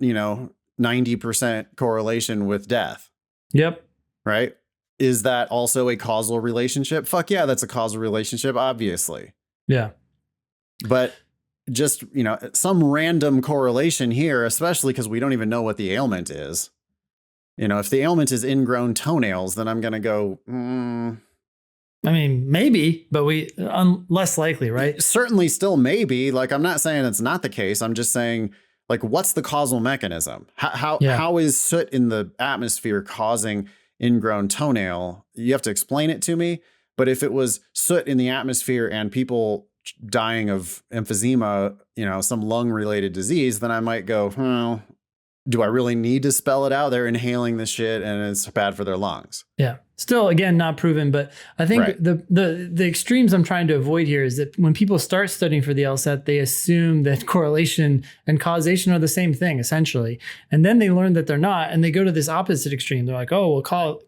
90% correlation with death. Yep. Right? Is that also a causal relationship? Fuck yeah, that's a causal relationship, obviously. Yeah. But just, some random correlation here, especially because we don't even know what the ailment is. If the ailment is ingrown toenails, then I'm going to go, I mean, maybe, but less likely, right? Certainly still maybe. Like, I'm not saying it's not the case. I'm just saying, like, what's the causal mechanism? How is soot in the atmosphere causing ingrown toenail? You have to explain it to me. But if it was soot in the atmosphere and people dying of emphysema, some lung related disease, then I might go, do I really need to spell it out? They're inhaling this shit and it's bad for their lungs. Yeah. Still, again, not proven, but I think right. the extremes I'm trying to avoid here is that when people start studying for the LSAT, they assume that correlation and causation are the same thing, essentially. And then they learn that they're not, and they go to this opposite extreme. They're like, oh, well,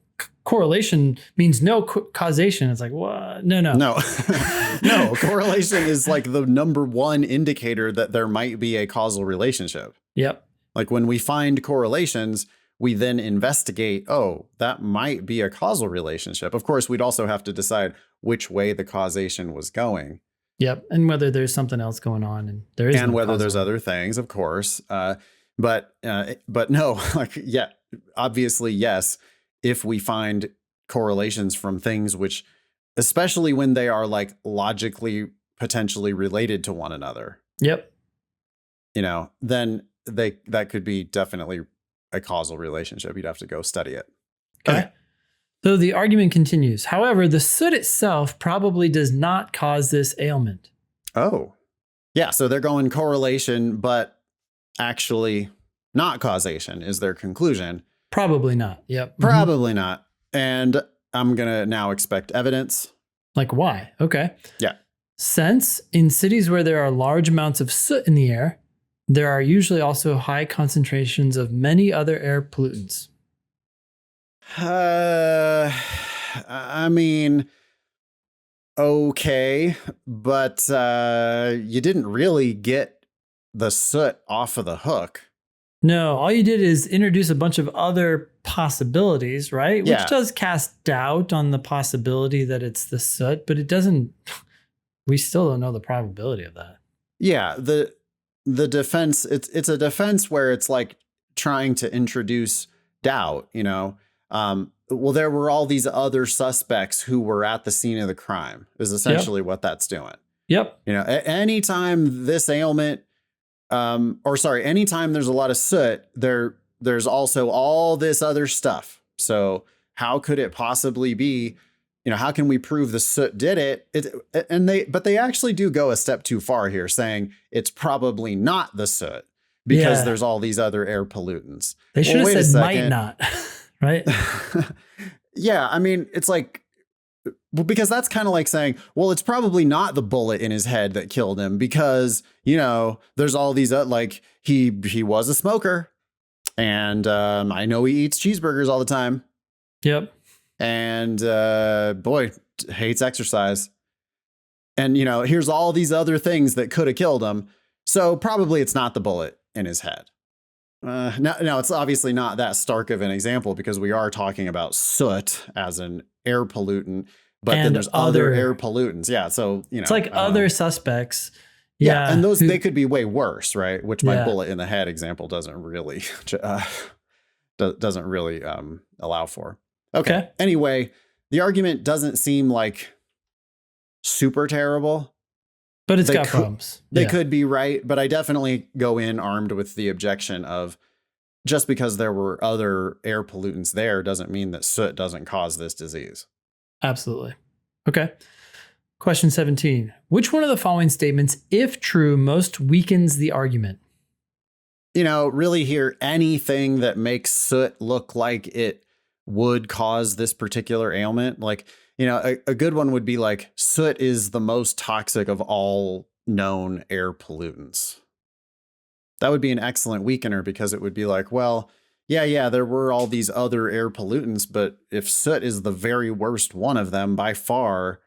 correlation means no causation. It's like, what? No. No, correlation is like the number one indicator that there might be a causal relationship. Yep. Like when we find correlations, we then investigate, oh, that might be a causal relationship. Of course, we'd also have to decide which way the causation was going. Yep. And whether there's something else going on, and there is, and no whether there's causal. other things, of course. But no, like, yeah, obviously, yes. If we find correlations from things which, especially when they are like logically potentially related to one another, Yep. then that could be definitely a causal relationship. You'd have to go study it. Okay. So the argument continues. However, the soot itself probably does not cause this ailment. Oh, yeah. So they're going correlation, but actually not causation is their conclusion. Probably not. Yep. Probably not. And I'm going to now expect evidence. Like why? Okay. Yeah. Since in cities where there are large amounts of soot in the air, there are usually also high concentrations of many other air pollutants. I mean, okay, but you didn't really get the soot off of the hook. No, all you did is introduce a bunch of other possibilities, right? Yeah. Which does cast doubt on the possibility that it's the soot, but it doesn't, we still don't know the probability of that. Yeah, the defense, it's a defense where it's like trying to introduce doubt, well, there were all these other suspects who were at the scene of the crime is essentially what that's doing. Yep. Anytime this ailment, anytime there's a lot of soot, there's also all this other stuff. So how could it possibly be, how can we prove the soot did it? But they actually do go a step too far here, saying it's probably not the soot because there's all these other air pollutants. They should have said might not, right? Yeah. I mean, it's like, because that's kind of like saying, well, it's probably not the bullet in his head that killed him because, there's all these, like he was a smoker and I know he eats cheeseburgers all the time. Yep. And boy, hates exercise. And, here's all these other things that could have killed him. So probably it's not the bullet in his head. No, it's obviously not that stark of an example because we are talking about soot as an air pollutant, but then there's other air pollutants. Yeah. So, it's like other suspects. Yeah. And those, they could be way worse, right? Which my bullet in the head example doesn't really, allow for. Okay. Anyway, the argument doesn't seem like super terrible. But it's got problems. They could be right, but I definitely go in armed with the objection of just because there were other air pollutants there doesn't mean that soot doesn't cause this disease. Absolutely. Okay. Question 17. Which one of the following statements, if true, most weakens the argument? Really here, anything that makes soot look like it would cause this particular ailment, like, a good one would be like soot is the most toxic of all known air pollutants. That would be an excellent weakener because it would be like, well, yeah, there were all these other air pollutants, but if soot is the very worst one of them by far,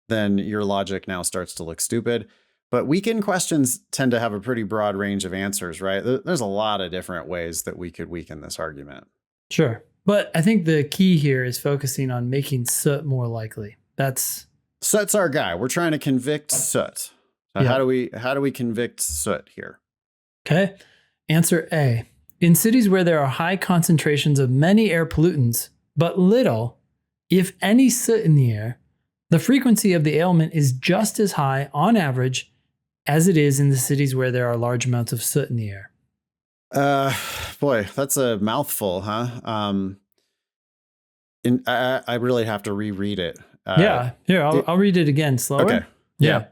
then your logic now starts to look stupid. But weakened questions tend to have a pretty broad range of answers, right? There's a lot of different ways that we could weaken this argument. Sure. But I think the key here is focusing on making soot more likely. Soot's our guy. We're trying to convict soot. So how do we convict soot here? Okay. Answer A. In cities where there are high concentrations of many air pollutants, but little, if any, soot in the air, the frequency of the ailment is just as high on average as it is in the cities where there are large amounts of soot in the air. Boy, that's a mouthful, huh? I really have to reread it. Here, I'll read it again slower. Okay. Yeah.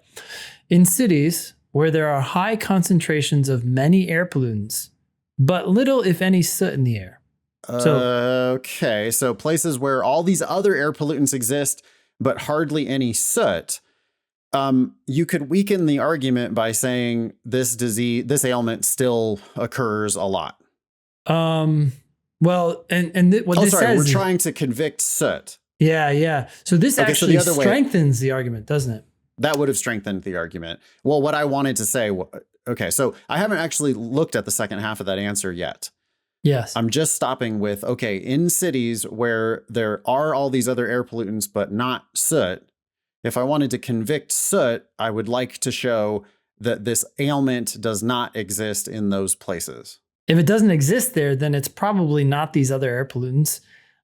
In cities where there are high concentrations of many air pollutants, but little, if any, soot in the air. Okay. So places where all these other air pollutants exist, but hardly any soot. You could weaken the argument by saying this ailment still occurs a lot. Well, what this says, we're trying to convict soot. Yeah. So this actually strengthens the argument, doesn't it? That would have strengthened the argument. Well, what I wanted to say, okay, so I haven't actually looked at the second half of that answer yet. Yes. I'm just stopping with, okay, in cities where there are all these other air pollutants, but not soot, If I wanted to convict soot, I would like to show that this ailment does not exist in those places. If it doesn't exist there, then it's probably not these other air pollutants.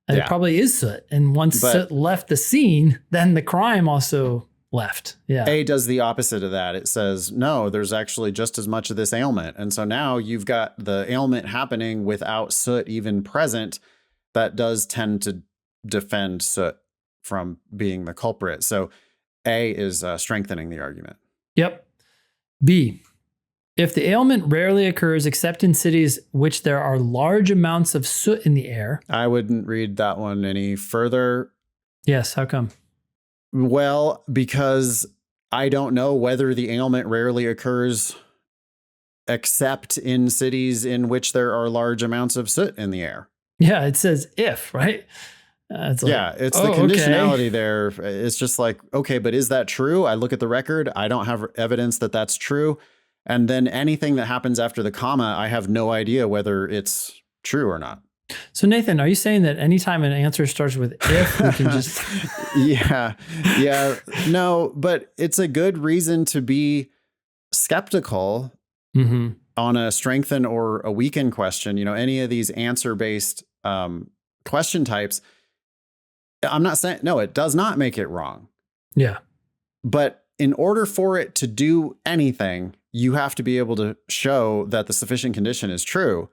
It probably is soot. And once soot left the scene, then the crime also left. Yeah. A does the opposite of that. It says, no, there's actually just as much of this ailment. And so now you've got the ailment happening without soot even present. That does tend to defend soot from being the culprit. So A is strengthening the argument. Yep. B, if the ailment rarely occurs except in cities which there are large amounts of soot in the air. I wouldn't read that one any further. Yes, how come? Well, because I don't know whether the ailment rarely occurs except in cities in which there are large amounts of soot in the air. Yeah, it says if, right? It's the conditionality there. It's just like, okay, but is that true? I look at the record. I don't have evidence that that's true. And then anything that happens after the comma, I have no idea whether it's true or not. So Nathan, are you saying that anytime an answer starts with if, we can just... Yeah. No, but it's a good reason to be skeptical on a strengthen or a weaken question. You know, any of these answer-based question types, I'm not saying, no, it does not make it wrong. Yeah. But in order for it to do anything, you have to be able to show that the sufficient condition is true.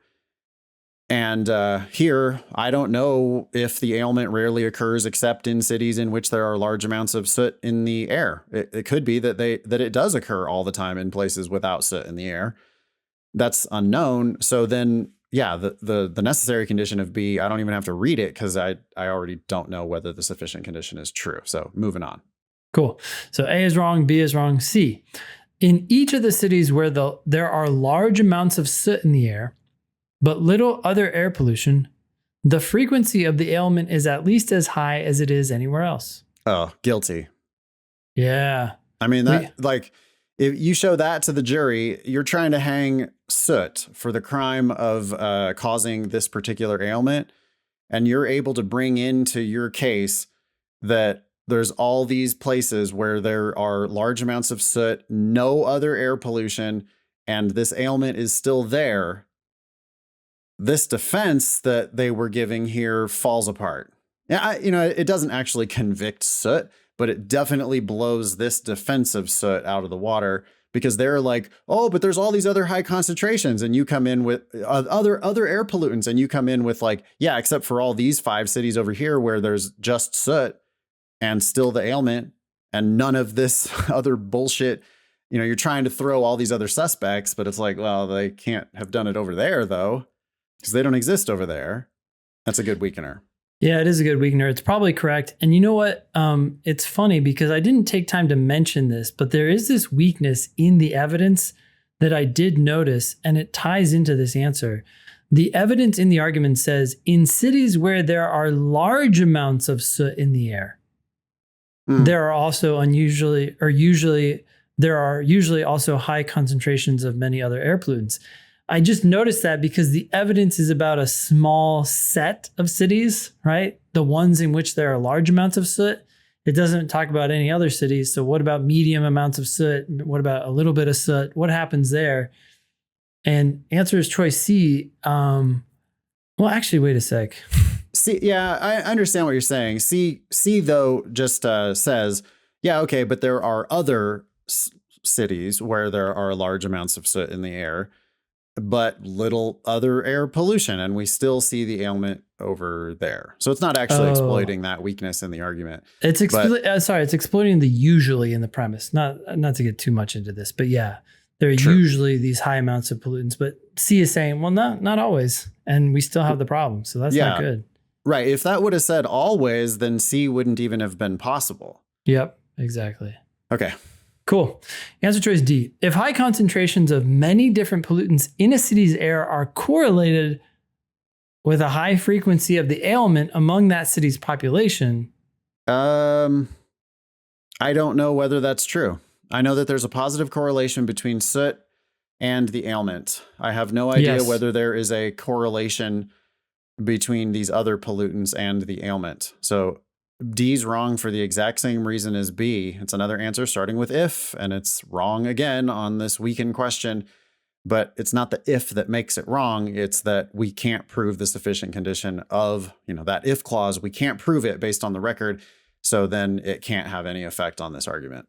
And here, I don't know if the ailment rarely occurs except in cities in which there are large amounts of soot in the air. It could be that it does occur all the time in places without soot in the air. That's unknown. So then, yeah, the necessary condition of B, I don't even have to read it because I already don't know whether the sufficient condition is true. So moving on. Cool. So A is wrong, B is wrong. C, in each of the cities where there are large amounts of soot in the air, but little other air pollution, the frequency of the ailment is at least as high as it is anywhere else. Oh, guilty. Yeah. I mean, if you show that to the jury, you're trying to hang soot for the crime of causing this particular ailment. And you're able to bring into your case that there's all these places where there are large amounts of soot, no other air pollution, and this ailment is still there. This defense that they were giving here falls apart. Yeah, it doesn't actually convict soot, but it definitely blows this defensive soot out of the water because they're like, oh, but there's all these other high concentrations, and you come in with other air pollutants, and you come in with like, yeah, except for all these 5 cities over here where there's just soot and still the ailment and none of this other bullshit. You know, you're trying to throw all these other suspects, but it's like, well, they can't have done it over there though, because they don't exist over there. That's a good weakener. Yeah, it is a good weakener. It's probably correct. And you know what? It's funny because I didn't take time to mention this, but there is this weakness in the evidence that I did notice, and it ties into this answer. The evidence in the argument says, in cities where there are large amounts of soot in the air, there are also usually also high concentrations of many other air pollutants. I just noticed that because the evidence is about a small set of cities, right? The ones in which there are large amounts of soot. It doesn't talk about any other cities. So what about medium amounts of soot? What about a little bit of soot? What happens there? And answer is choice C. Well, actually, wait a sec. C, yeah, I understand what you're saying. C though, just says, yeah, okay, but there are other cities where there are large amounts of soot in the air, but little other air pollution, and we still see the ailment over there. So it's not actually exploiting that weakness in the argument. It's it's exploiting the usually in the premise. Not to get too much into this, but yeah, there are usually these high amounts of pollutants. But C is saying, well, not always, and we still have the problem. So that's not good. Right. If that would have said always, then C wouldn't even have been possible. Yep, exactly. Okay. Cool. Answer choice D. If high concentrations of many different pollutants in a city's air are correlated with a high frequency of the ailment among that city's population. I don't know whether that's true. I know that there's a positive correlation between soot and the ailment. I have no idea whether there is a correlation between these other pollutants and the ailment. So D's wrong for the exact same reason as B. It's another answer starting with if, and it's wrong again on this weekend question. But it's not the if that makes it wrong. It's that we can't prove the sufficient condition of, that if clause. We can't prove it based on the record. So then it can't have any effect on this argument.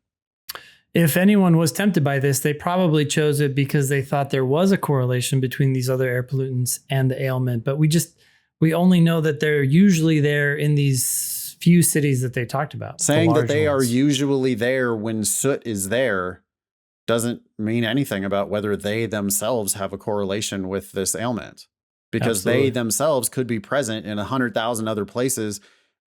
If anyone was tempted by this, they probably chose it because they thought there was a correlation between these other air pollutants and the ailment. But we only know that they're usually there in these few cities that they talked about. Saying that they are usually there when soot is there doesn't mean anything about whether they themselves have a correlation with this ailment, because they themselves could be present in 100,000 other places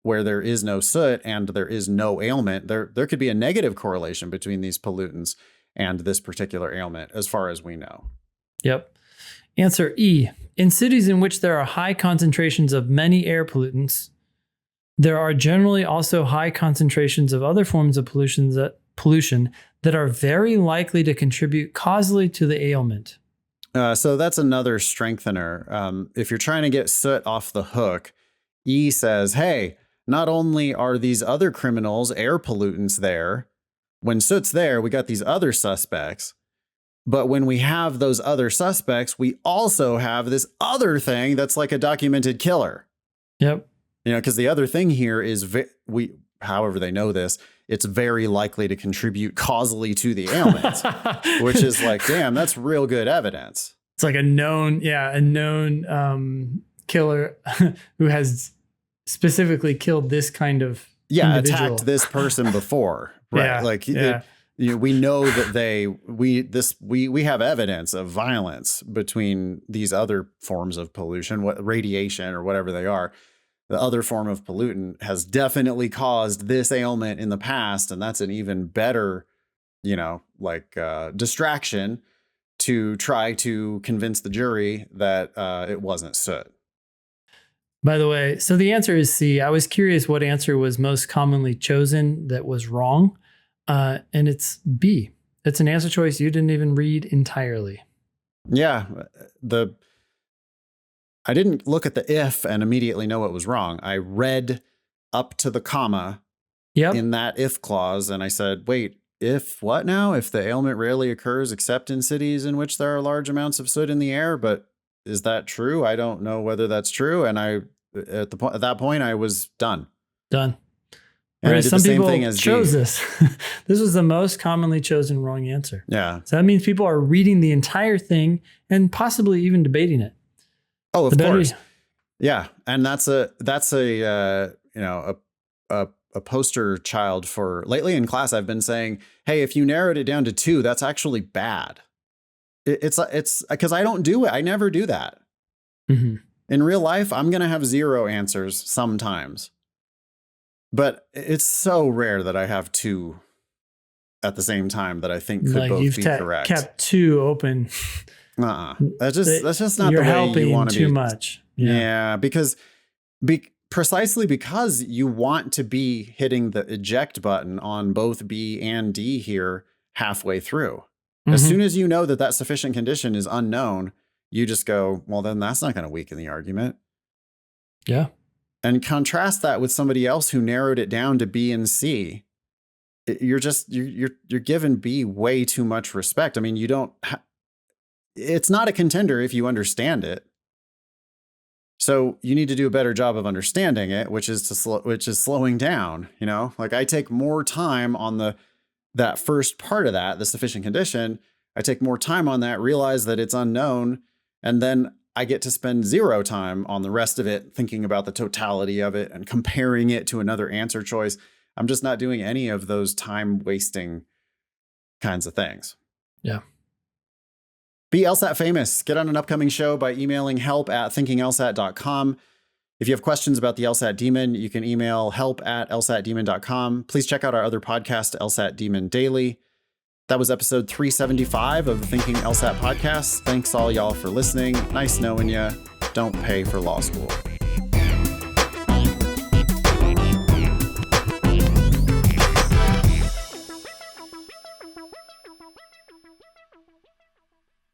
where there is no soot and there is no ailment. There could be a negative correlation between these pollutants and this particular ailment, as far as we know. Yep. Answer E. In cities in which there are high concentrations of many air pollutants, there are generally also high concentrations of other forms of pollution that are very likely to contribute causally to the ailment. So that's another strengthener. If you're trying to get soot off the hook, E says, hey, not only are these other criminals air pollutants there, when soot's there, we got these other suspects. But when we have those other suspects, we also have this other thing that's like a documented killer. Yep. Because the other thing here is however they know this, it's very likely to contribute causally to the ailment, which is like, damn, that's real good evidence. It's like a known killer who has specifically killed this kind of individual. Attacked this person before, right? We know that we have evidence of violence between these other forms of pollution, radiation or whatever they are. The other form of pollutant has definitely caused this ailment in the past. And that's an even better, distraction to try to convince the jury that it wasn't soot. By the way, so the answer is C. I was curious what answer was most commonly chosen that was wrong. And it's B. It's an answer choice you didn't even read entirely. Yeah. I didn't look at the if and immediately know it was wrong. I read up to the comma in that if clause, and I said, wait, if what now? If the ailment rarely occurs except in cities in which there are large amounts of soot in the air, but is that true? I don't know whether that's true. And at that point, I was done. Done. And I did some the same people thing as chose G. this. This was the most commonly chosen wrong answer. Yeah. So that means people are reading the entire thing and possibly even debating it. Oh, of course. Yeah. And that's a poster child for lately in class. I've been saying, hey, if you narrowed it down to 2, that's actually bad. It's because I don't do it. I never do that. Mm-hmm. In real life, I'm going to have 0 answers sometimes, but it's so rare that I have 2 at the same time that I think could both be correct. Kept 2 open. That's just not the way you want to be. Too much. Yeah, because precisely because you want to be hitting the eject button on both B and D here halfway through. Mm-hmm. As soon as you know that sufficient condition is unknown, you just go, well, then that's not going to weaken the argument. Yeah. And contrast that with somebody else who narrowed it down to B and C. You're giving B way too much respect. I mean, it's not a contender if you understand it. So you need to do a better job of understanding it, which is slowing down. Like I take more time on that first part of that, the sufficient condition. I take more time on that, realize that it's unknown, and then I get to spend 0 time on the rest of it, thinking about the totality of it and comparing it to another answer choice. I'm just not doing any of those time wasting kinds of things. Yeah. Be LSAT famous. Get on an upcoming show by emailing help@thinkinglsat.com. If you have questions about the LSAT Demon, you can email help@lsatdemon.com. Please check out our other podcast, LSAT Demon Daily. That was episode 375 of the Thinking LSAT podcast. Thanks all y'all for listening. Nice knowing you. Don't pay for law school.